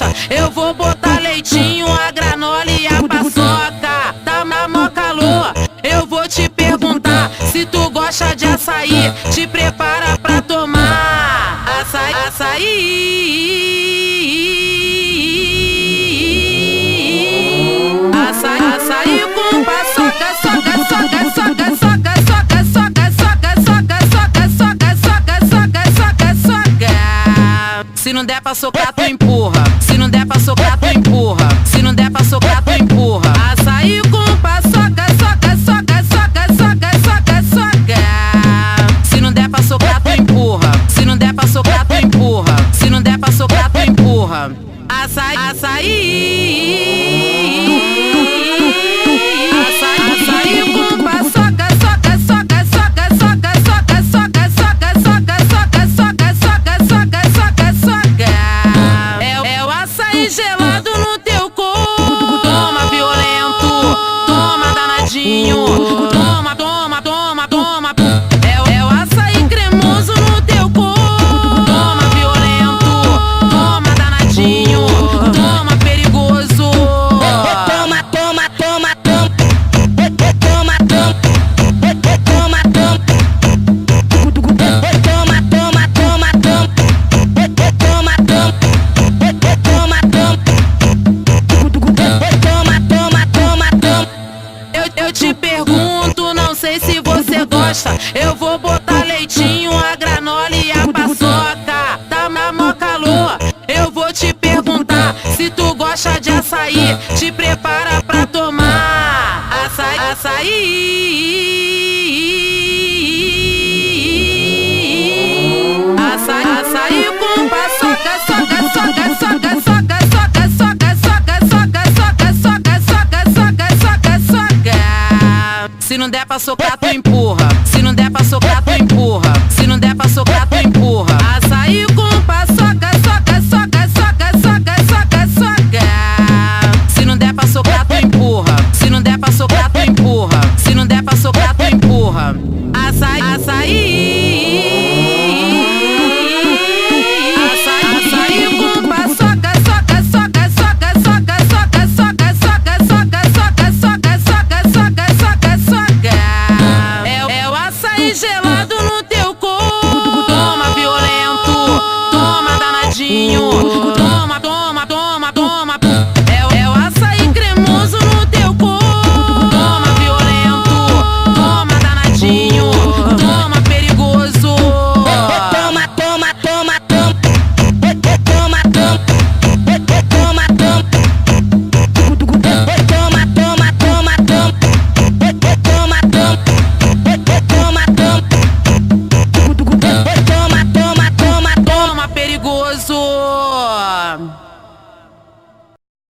gosta, eu vou botar leitinho, a granola e a paçoca. Tá na mó calor, eu vou te perguntar se tu gosta de açaí. Te prepara pra tomar açaí, açaí com paçoca, soca, soca, soca, soca, soca, soca, soca, soca, soca, soca, soca, soca, soca. Se não der pra socar, tu empurra. Se não der pra socar, tu empurra. Se não der pra socar, tu empurra. Açaí com paçoca, soca, soca, soca, soca, soca, soca. Se não der pra socar, tu empurra. Se não der pra socar, tu empurra. Se não der pra socar, tu empurra. Açaí, açaí com paçoca, soca, soca, soca, soca, soca, soca, soca, soca, soca, soca, soca, soca, soca, soca. É o açaí gelado no teu corpo. Toma violento, toma danadinho. Toma, toma, toma, toma. É o açaí cremoso no teu corpo. Toma violento, toma danadinho. Toma perigoso. Toma, toma, toma, toma. Toma, toma. Toma, toma. Toma, toma, toma, toma. Toma, toma. Toma, toma. Toma, toma, toma, toma. Eu te pergunto, não sei se você gosta. Eu vou botar leitinho, a granola e a paçoca. Tá na mó calor, eu vou te perguntar se tu gosta de açaí. Te prepara pra tomar açaí, açaí com paçoca, soca, soca, soca, soca, soca, soca, soca, soca, soca, soca, soca, soca, soca, soca. Se não der pra socar, tu empurra. Se não der pra socar, tu empurra. Se não der pra socar, tu empurra. Açaí com paçoca, soca, soca, soca, soca, soca, soca. Se não der pra socar, tu empurra. Se não der pra socar, tu empurra. Se não der pra socar, tu empurra. Açaí, açaí com paçoca, soca, soca, soca, soca, soca, soca, soca, soca, soca, soca, soca, soca, soca, soca. É o açaí gelado.